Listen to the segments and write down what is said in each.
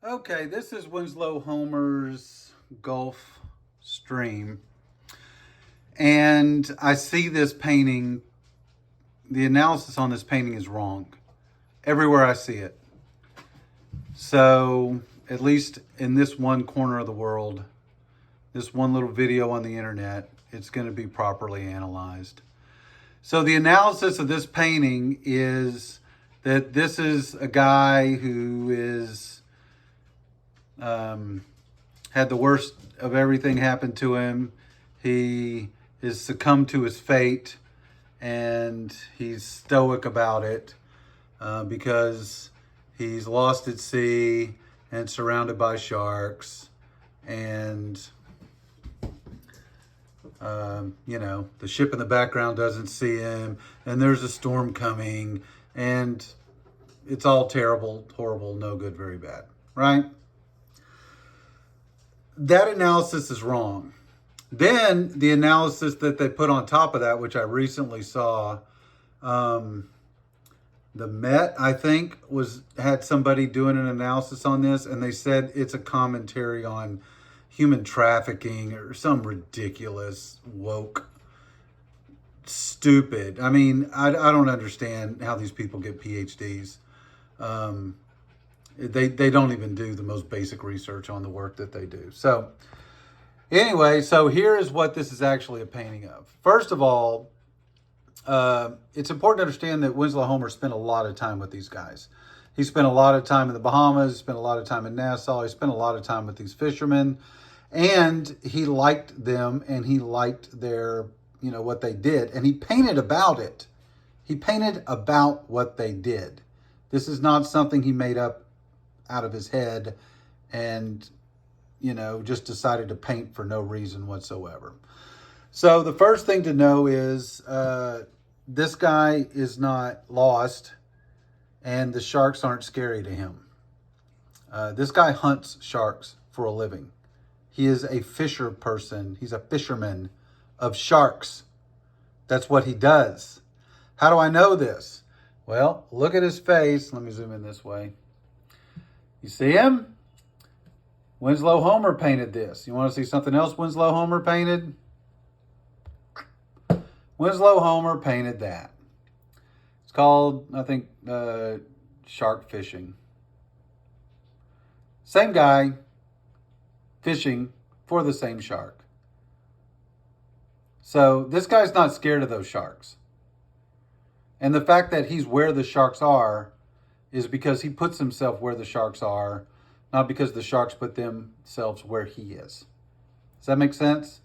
Okay, this is Winslow Homer's Gulf Stream. And I see this painting, the analysis on this painting is wrong. Everywhere I see it. So, at least in this one corner of the world, this one little video on the internet, it's going to be properly analyzed. So the analysis of this painting is that this is a guy who is had the worst of everything happen to him. He is succumbed to his fate, and he's stoic about it because he's lost at sea and surrounded by sharks, and the ship in the background doesn't see him, and there's a storm coming, and it's all terrible, horrible, no good, very bad, right? That analysis is wrong. Then the analysis that they put on top of that, which I recently saw, the Met, I think, had somebody doing an analysis on this, and they said it's a commentary on human trafficking or some ridiculous, woke, stupid. I mean, I don't understand how these people get PhDs. They don't even do the most basic research on the work that they do. So anyway, so here is what this is actually a painting of. First of all, it's important to understand that Winslow Homer spent a lot of time with these guys. He spent a lot of time in the Bahamas, he spent a lot of time in Nassau, he spent a lot of time with these fishermen, and he liked them, and he liked their, what they did, and he painted about it. He painted about what they did. This is not something he made up out of his head and, just decided to paint for no reason whatsoever. So the first thing to know is this guy is not lost, and the sharks aren't scary to him. This guy hunts sharks for a living. He is a fisher person. He's a fisherman of sharks. That's what he does. How do I know this? Well, look at his face. Let me zoom in this way. You see him? Winslow Homer painted this. You want to see something else Winslow Homer painted? Winslow Homer painted that. It's called, I think, shark fishing. Same guy fishing for the same shark. So this guy's not scared of those sharks. And the fact that he's where the sharks are is because he puts himself where the sharks are, not because the sharks put themselves where he is. Does that make sense?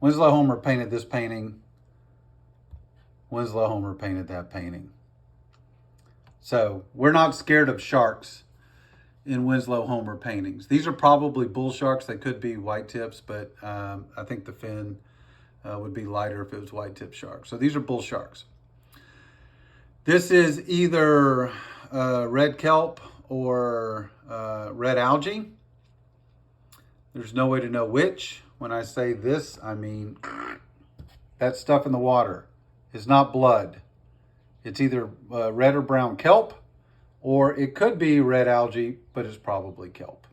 Winslow Homer painted this painting. Winslow Homer painted that painting. So we're not scared of sharks in Winslow Homer paintings. These are probably bull sharks. They could be white tips, but I think the fin would be lighter if it was white tip sharks. So these are bull sharks. This is either red kelp or red algae. There's no way to know which. When I say this, I mean that stuff in the water is not blood. It's either red or brown kelp, or it could be red algae, but it's probably kelp.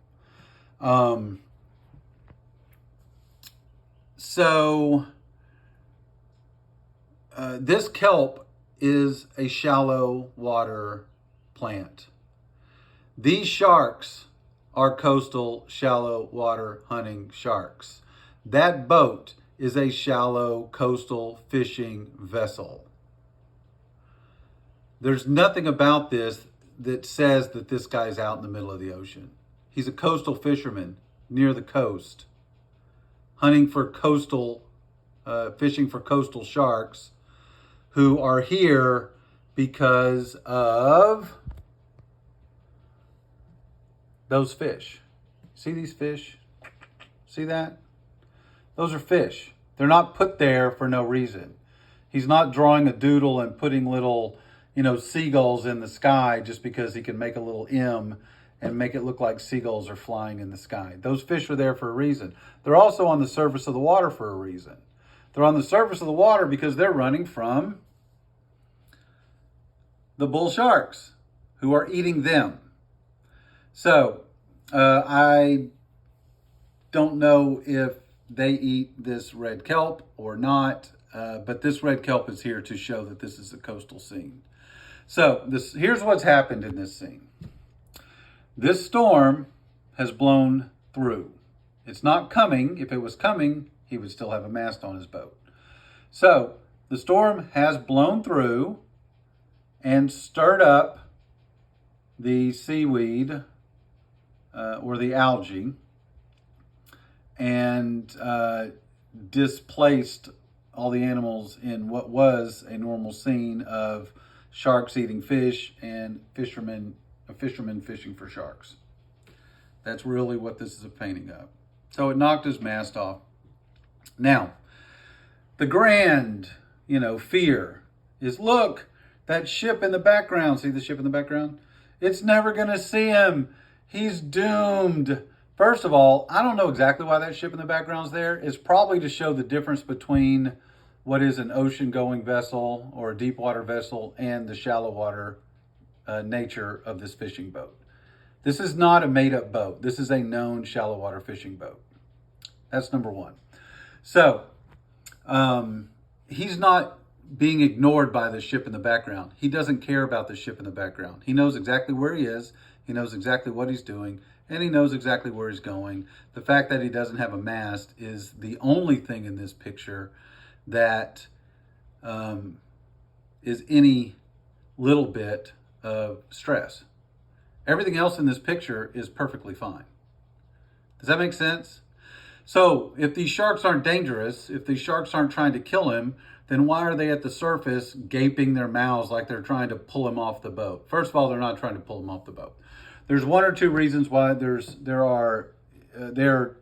This kelp is a shallow water plant. These sharks are coastal shallow water hunting sharks. That boat is a shallow coastal fishing vessel. There's nothing about this that says that this guy's out in the middle of the ocean. He's a coastal fisherman near the coast, hunting for fishing for coastal sharks who are here because of those fish. See these fish? See that? Those are fish. They're not put there for no reason. He's not drawing a doodle and putting little, seagulls in the sky just because he can make a little M and make it look like seagulls are flying in the sky. Those fish are there for a reason. They're also on the surface of the water for a reason. They're on the surface of the water because they're running from the bull sharks who are eating them. So I don't know if they eat this red kelp or not, but this red kelp is here to show that this is a coastal scene. So here's what's happened in this scene. This storm has blown through. It's not coming. If it was coming, he would still have a mast on his boat. So the storm has blown through and stirred up the seaweed or the algae and displaced all the animals in what was a normal scene of sharks eating fish and a fisherman fishing for sharks. That's really what this is a painting of. So it knocked his mast off. Now, the grand, fear is, look, that ship in the background. See the ship in the background? It's never going to see him. He's doomed. First of all, I don't know exactly why that ship in the background is there. It's probably to show the difference between what is an ocean-going vessel or a deep water vessel and the shallow water nature of this fishing boat. This is not a made-up boat. This is a known shallow water fishing boat. That's number one. So he's not being ignored by the ship in the background. He doesn't care about the ship in the background. He knows exactly where he is. He knows exactly what he's doing. And he knows exactly where he's going. The fact that he doesn't have a mast is the only thing in this picture that is any little bit of stress. Everything else in this picture is perfectly fine. Does that make sense? So if these sharks aren't dangerous, if these sharks aren't trying to kill him, then why are they at the surface gaping their mouths like they're trying to pull him off the boat? First of all, they're not trying to pull him off the boat. There's one or two reasons why there are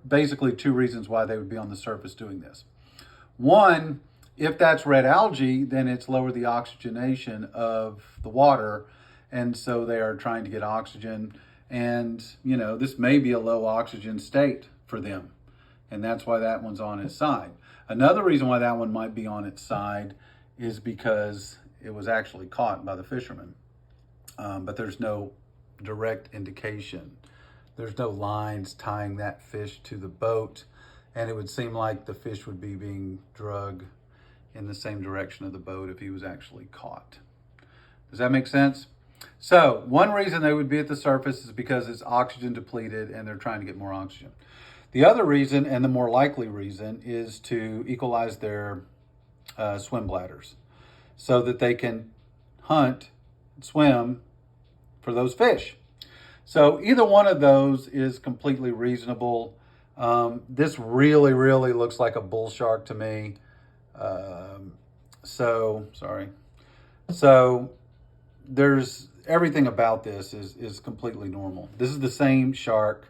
basically two reasons why they would be on the surface doing this. One, if that's red algae, then it's lowered the oxygenation of the water, and so they are trying to get oxygen. And, this may be a low oxygen state for them, and that's why that one's on its side. Another reason why that one might be on its side is because it was actually caught by the fishermen, but there's no direct indication. There's no lines tying that fish to the boat, and it would seem like the fish would be being drug in the same direction of the boat if he was actually caught. Does that make sense? So one reason they would be at the surface is because it's oxygen depleted and they're trying to get more oxygen. The other reason, and the more likely reason, is to equalize their swim bladders so that they can hunt, swim for those fish. So either one of those is completely reasonable. This really, really looks like a bull shark to me. So there's everything about this is completely normal. This is the same shark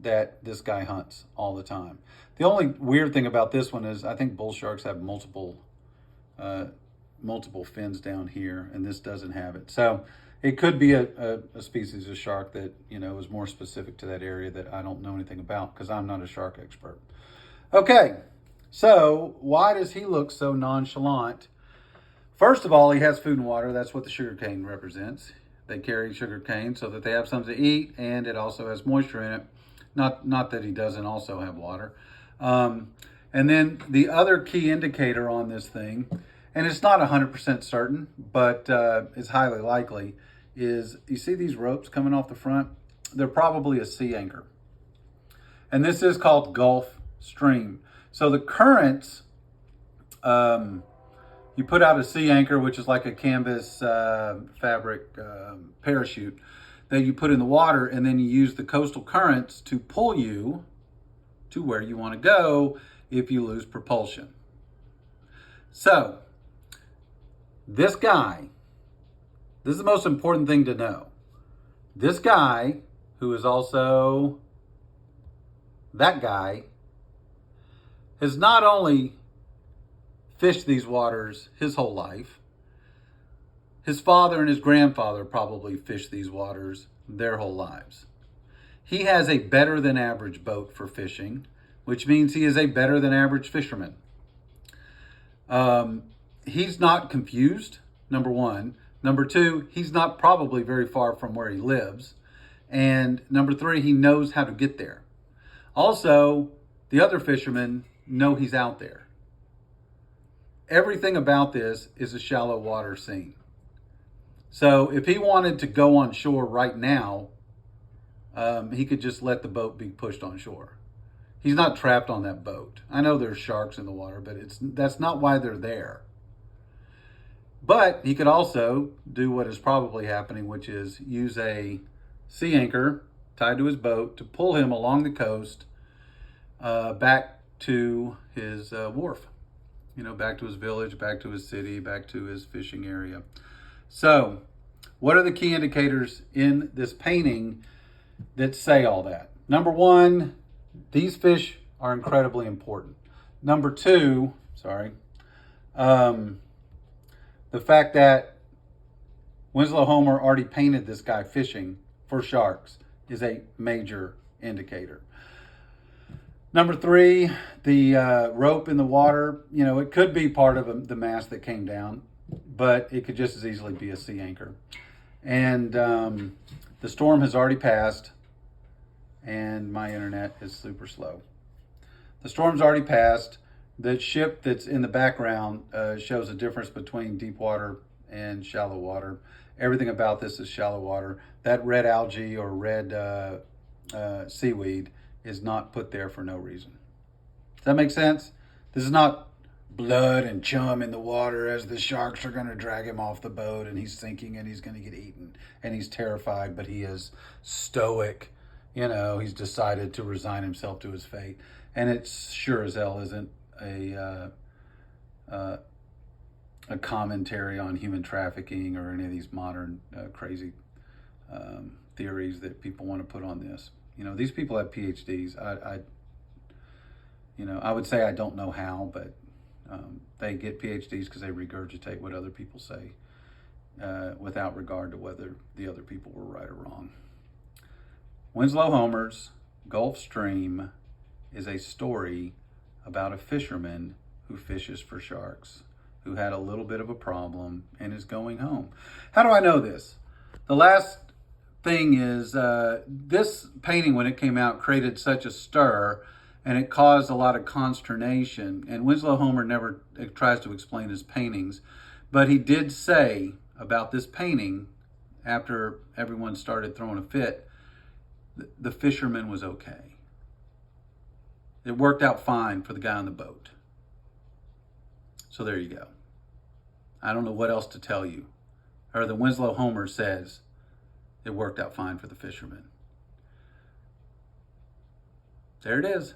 that this guy hunts all the time. The only weird thing about this one is I think bull sharks have multiple fins down here, and this doesn't have it. So it could be a species of shark that, is more specific to that area that I don't know anything about because I'm not a shark expert. Okay, so why does he look so nonchalant? First of all, he has food and water. That's what the sugar cane represents. They carry sugar cane so that they have something to eat, and it also has moisture in it. Not that he doesn't also have water. And then the other key indicator on this thing, and it's not 100% certain, but it's highly likely, is you see these ropes coming off the front? They're probably a sea anchor. And this is called Gulf Stream. So the currents, you put out a sea anchor, which is like a canvas fabric parachute that you put in the water, and then you use the coastal currents to pull you to where you want to go if you lose propulsion. So, this guy, this is the most important thing to know. This guy, who is also that guy, has not only fished these waters his whole life, his father and his grandfather probably fished these waters their whole lives. He has a better than average boat for fishing, which means he is a better than average fisherman. He's not confused, number one. Number two, he's not probably very far from where he lives. And number three, he knows how to get there. Also, the other fishermen know he's out there. Everything about this is a shallow water scene. So if he wanted to go on shore right now, he could just let the boat be pushed on shore. He's not trapped on that boat. I know there's sharks in the water, but that's not why they're there. But he could also do what is probably happening, which is use a sea anchor tied to his boat to pull him along the coast back to his wharf. Back to his village, back to his city, back to his fishing area. So, what are the key indicators in this painting that say all that? Number one, these fish are incredibly important. Number two, the fact that Winslow Homer already painted this guy fishing for sharks is a major indicator. Number three, the rope in the water, it could be part of the mast that came down, but it could just as easily be a sea anchor. And the storm has already passed, and my internet is super slow. The storm's already passed. The ship that's in the background shows a difference between deep water and shallow water. Everything about this is shallow water. That red algae or red seaweed is not put there for no reason. Does that make sense? This is not blood and chum in the water as the sharks are going to drag him off the boat and he's sinking and he's going to get eaten and he's terrified, but he is stoic. He's decided to resign himself to his fate. And it sure as hell isn't a commentary on human trafficking or any of these modern crazy theories that people want to put on this. These people have PhDs. I would say I don't know how, but they get PhDs because they regurgitate what other people say without regard to whether the other people were right or wrong. Winslow Homer's Gulf Stream is a story about a fisherman who fishes for sharks, who had a little bit of a problem and is going home. How do I know this? The last thing is this painting, when it came out, created such a stir and it caused a lot of consternation. And Winslow Homer never tries to explain his paintings, but he did say about this painting, after everyone started throwing a fit, the fisherman was okay. It worked out fine for the guy on the boat. So there you go. I don't know what else to tell you. Or the Winslow Homer says it worked out fine for the fisherman. There it is.